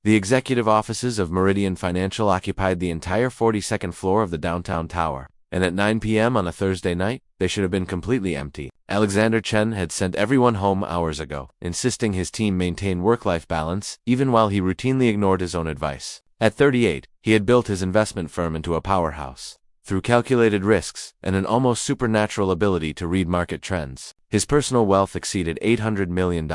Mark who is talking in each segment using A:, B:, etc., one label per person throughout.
A: The executive offices of Meridian Financial occupied the entire 42nd floor of the downtown tower, and at 9 p.m. on a Thursday night, they should have been completely empty. Alexander Chen had sent everyone home hours ago, insisting his team maintain work-life balance, even while he routinely ignored his own advice. At 38, he had built his investment firm into a powerhouse. Through calculated risks and an almost supernatural ability to read market trends, his personal wealth exceeded $800 million,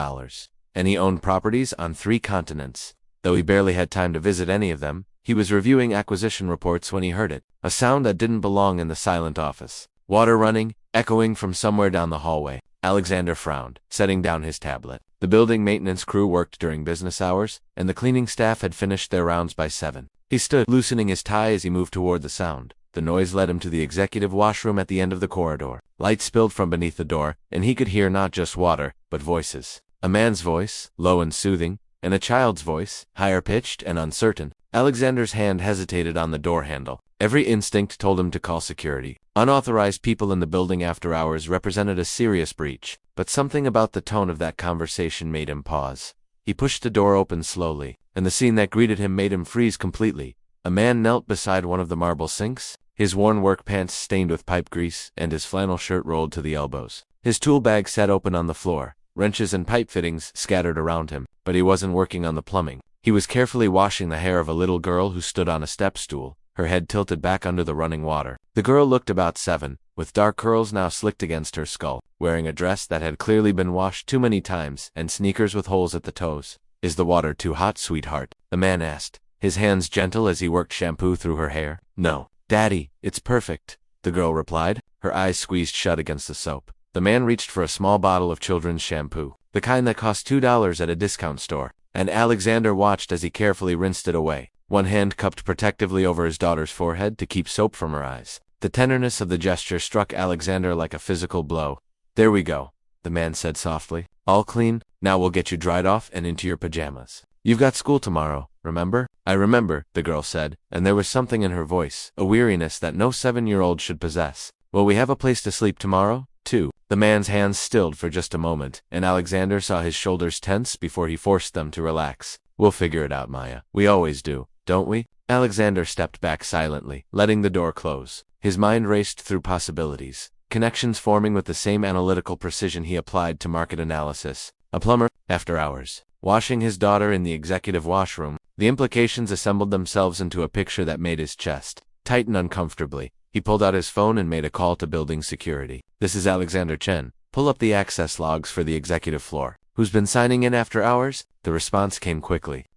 A: and he owned properties on 3 continents. Though he barely had time to visit any of them, he was reviewing acquisition reports when he heard it, a sound that didn't belong in the silent office. Water running, echoing from somewhere down the hallway. Alexander frowned, setting down his tablet. The building maintenance crew worked during business hours, and the cleaning staff had finished their rounds by 7. He stood, loosening his tie as he moved toward the sound. The noise led him to the executive washroom at the end of the corridor. Light spilled from beneath the door, and he could hear not just water, but voices. A man's voice, low and soothing, and a child's voice, higher-pitched and uncertain. Alexander's hand hesitated on the door handle. Every instinct told him to call security. Unauthorized people in the building after hours represented a serious breach, but something about the tone of that conversation made him pause. He pushed the door open slowly, and the scene that greeted him made him freeze completely. A man knelt beside one of the marble sinks, his worn work pants stained with pipe grease, and his flannel shirt rolled to the elbows. His tool bag sat open on the floor, wrenches and pipe fittings scattered around him, but he wasn't working on the plumbing. He was carefully washing the hair of a little girl who stood on a step stool, her head tilted back under the running water. The girl looked about 7, with dark curls now slicked against her skull, wearing a dress that had clearly been washed too many times, and sneakers with holes at the toes. "Is the water too hot, sweetheart?" the man asked, his hands gentle as he worked shampoo through her hair. "No, Daddy, it's perfect," the girl replied, her eyes squeezed shut against the soap. The man reached for a small bottle of children's shampoo, the kind that cost $2 at a discount store, and Alexander watched as he carefully rinsed it away, one hand cupped protectively over his daughter's forehead to keep soap from her eyes. The tenderness of the gesture struck Alexander like a physical blow. "There we go," the man said softly. "All clean, now we'll get you dried off and into your pajamas. You've got school tomorrow, remember?" "I remember," the girl said, and there was something in her voice, a weariness that no 7-year-old should possess. "Will we have a place to sleep tomorrow, too?" The man's hands stilled for just a moment, and Alexander saw his shoulders tense before he forced them to relax. "We'll figure it out, Maya. We always do, don't we?" Alexander stepped back silently, letting the door close. His mind raced through possibilities, connections forming with the same analytical precision he applied to market analysis. A plumber, after hours, washing his daughter in the executive washroom. The implications assembled themselves into a picture that made his chest tighten uncomfortably. He pulled out his phone and made a call to building security. "This is Alexander Chen. Pull up the access logs for the executive floor." "Who's been signing in after hours?" The response came quickly.